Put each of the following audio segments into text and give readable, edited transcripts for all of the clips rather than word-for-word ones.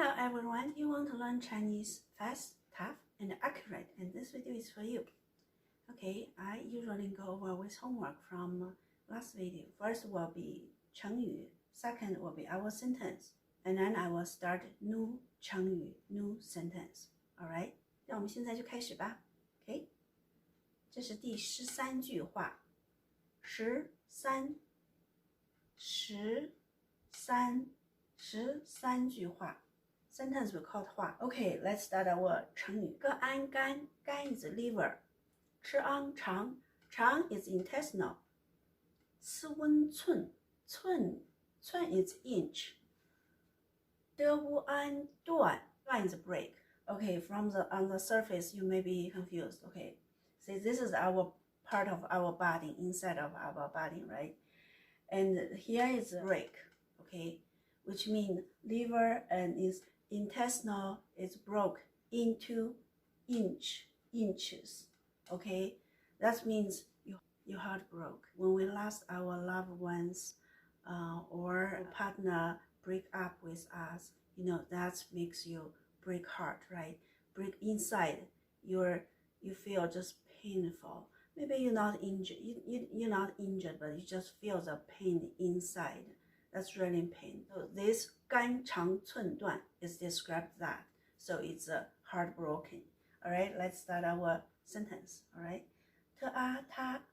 Hello everyone, you want to learn Chinese fast, tough, and accurate, and this video is for you. Okay, I usually go over with homework from last video. First will be 成语, second will be our sentence, and then I will start new 成语, new sentence. Alright, 那我们现在就开始吧。Okay, 这是第13句话。13句话。Sentence we call 话。Okay, let's start our 成语。个安肝 is liver. 吃昂肠 is intestinal. 吃温寸 is inch. 得无安断 is break. Okay, on the surface you may be confused. Okay, see, this is our part of our body, inside of our body, right? And here is break, okay, which means liver and its intestinal is broke into inches, okay? That means your heart broke. When we lost our loved ones or a partner break up with us, you know, that makes you break heart, right? Break inside, you feel just painful. Maybe you're not injured, you're not injured, but you just feel the pain inside. That's really pain. So this 肝肠寸断 is described that. So it's heartbroken. Alright, let's start our sentence. Alright. 特阿他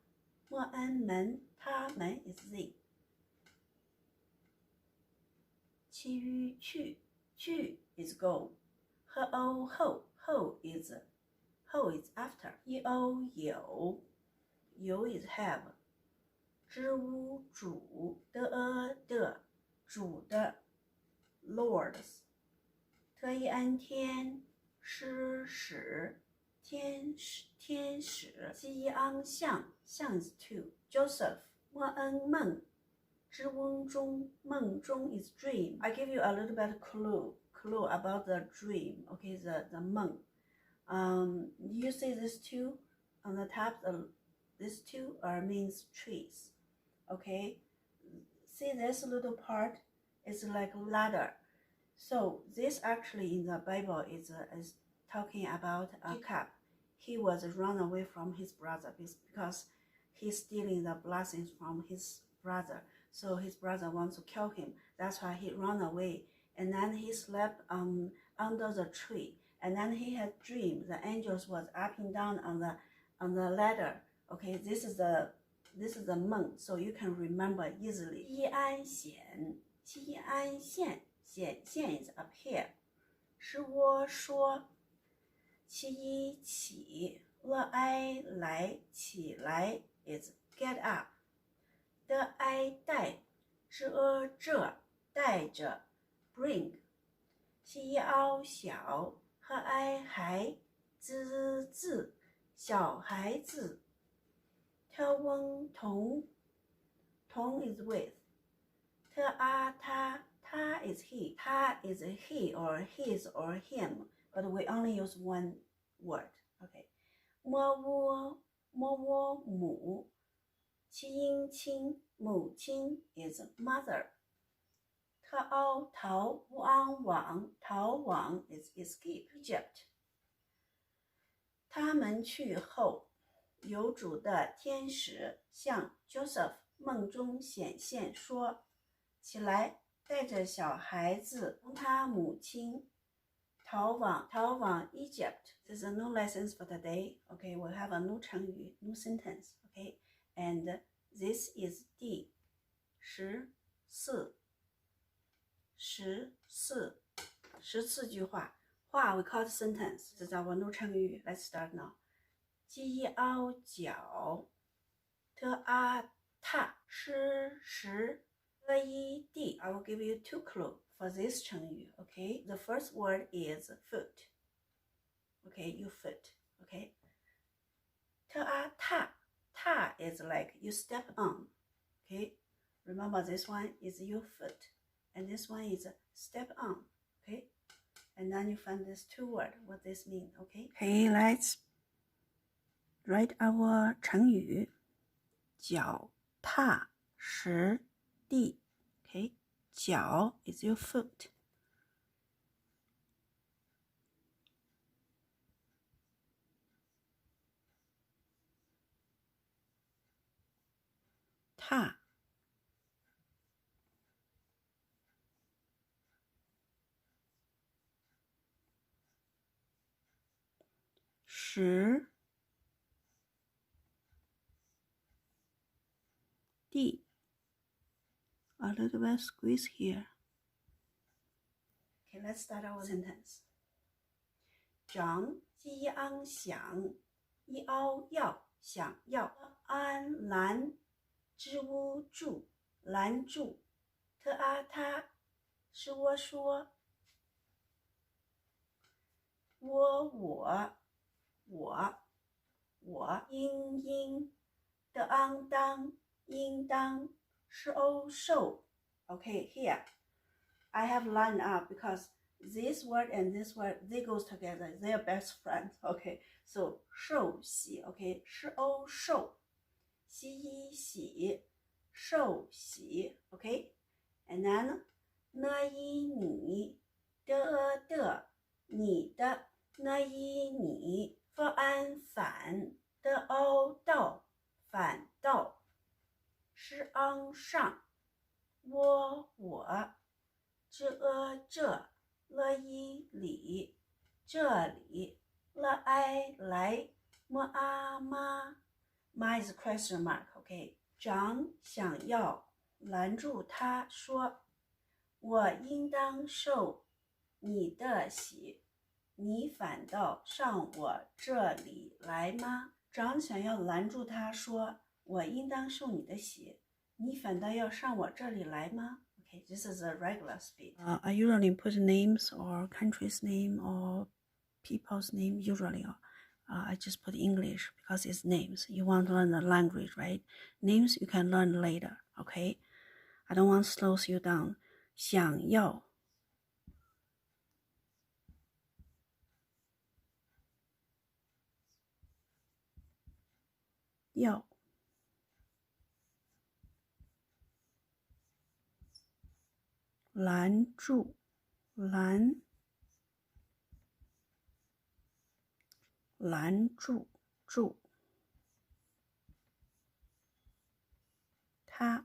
莫安门他们 is Z. 其余去 is go. 和欧后 is after. 一欧有 is have. 知无主的主的 lords. 特一安天使天使西昂象 is two. Joseph 莫恩梦知翁中梦中 is dream. I give you a little bit clue about the dream. Okay, the 梦. You see these two on the top, these two means trees. Okay, see this little part is like a ladder. So this actually in the Bible is talking about Jacob. He was run away from his brother because he's stealing the blessings from his brother. So his brother wants to kill him. That's why he ran away. And then he slept under the tree. And then he had dream. The angels was up and down on the ladder. Okay, this is the 梦, so you can remember easily. 西安县 is up here. 是我说其一起乐哀来起来 is get up. 的哀带这带着 bring. 西凹小和哀还字小孩子。特翁同 is with. 特阿他 is he. 他 is he or his or him, but we only use one word. Okay. 莫我母其因亲母亲 is mother. 特凹逃乌昂往逃往 is escape. Egypt. 他们去后有主的天使向 Joseph 梦中显现说，起来带着小孩子同他母亲逃往 Egypt. This is a new lessons for today. Okay, we'll have a new 成语 new sentence. Okay, and this is 第14句话。话 we call it sentence. This is our new 成语. Let's start now. 鸡凹脚特阿踏时得一地 I will give you two clues for this 成语 okay. The first word is foot. Okay, you foot. Okay. 特阿踏 is like you step on. Okay. Remember this one is your foot and this one is step on. Okay. And then you find these two words, what this mean. Okay. Okay, let's write our 成语脚踏实地 Okay, 脚 is your foot. 怕实地 a little bit squeeze here. Okay, let's start our sentence. 长激昂想一凹要想要安拦支吾住拦住特啊他是我说我应的昂当应当是欧受 Okay, here I have lined up because this word and this word, they goes together. They are best friends. Okay, so 受洗 okay, 是欧受洗衣洗受洗 okay, and then 那一你的你的那一你反的欧到反到是昂上我这了一里这里了爱来么啊妈 is a question mark okay 长想要拦住他说我应当受你的洗你反倒上我这里来吗长想要拦住他说我应当受你的洗你反倒要上我这里来吗Okay, this is a regular speech. I usually put names or country's name or people's name. Usually, I just put English because it's names. You want to learn the language, right? Names you can learn later. Okay, I don't want to slow you down. 想要拦住他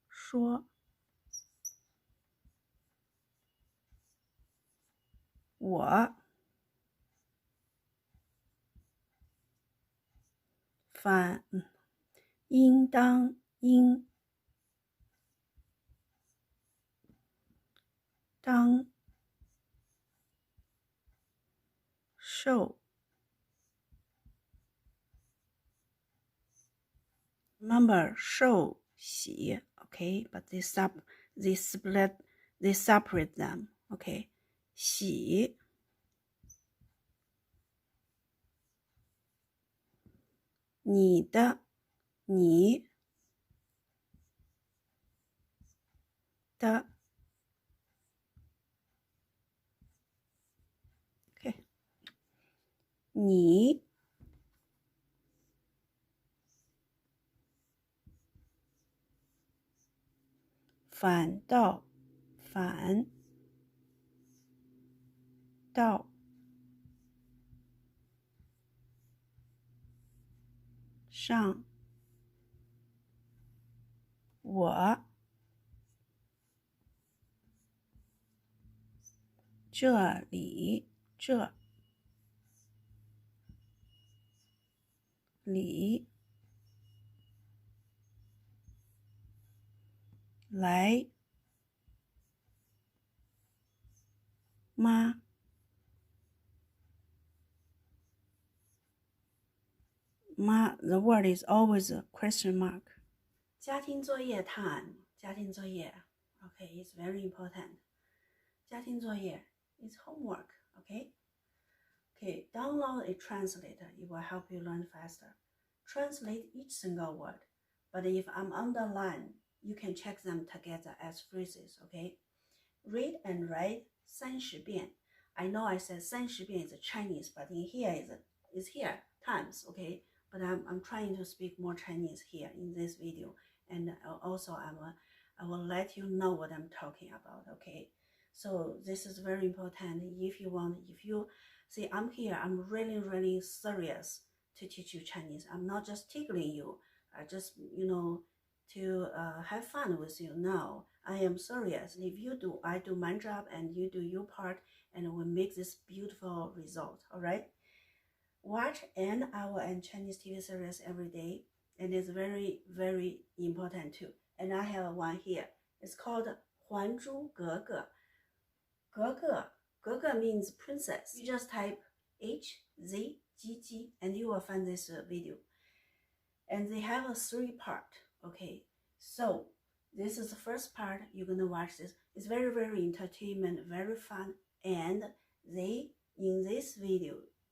说我应当受 Remember 受洗 okay but they separate them okay 洗你的okay 你反倒上我这里来吗The word is always a question mark 家庭作业 time 家庭作业 okay it's very important 家庭作业 is homework okay download a translator it will help you learn faster translate each single word but if I'm on the line you can check them together as phrases okay read and write 30遍 I know I said 30遍 is Chinese but in here is here times okay but I'm trying to speak more Chinese here in this video and also I will let you know what I'm talking about okay so this is very important if you see I'm here I'm really serious to teach you Chinese. I'm not just tickling you. I just, to have fun with you. No, I am serious. If you do, I do my job and you do your part, and we make this beautiful result. All right. Watch an hour and Chinese TV series every day, and it's very, very important too. And I have one here. It's called 还珠格格. 格格, 格格 means princess. You just type HZGG and you will find this video. And they have a 3-part. Okay, so this is the first part. You're gonna watch this. It's very, very entertainment, very fun, and they in this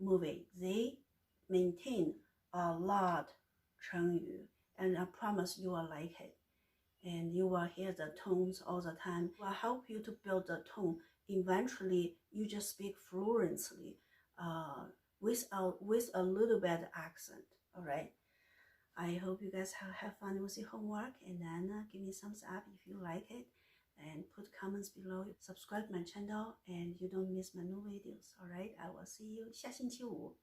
movie they maintain a lot 成语, and I promise you will like it, and you will hear the tones all the time. It will help you to build the tone. Eventually you just speak fluently, with a little bit accent. All right, I hope you guys have fun with your homework, and then give me thumbs up if you like it, and put comments below. Subscribe my channel and you don't miss my new videos. All right, I will see you 下星期五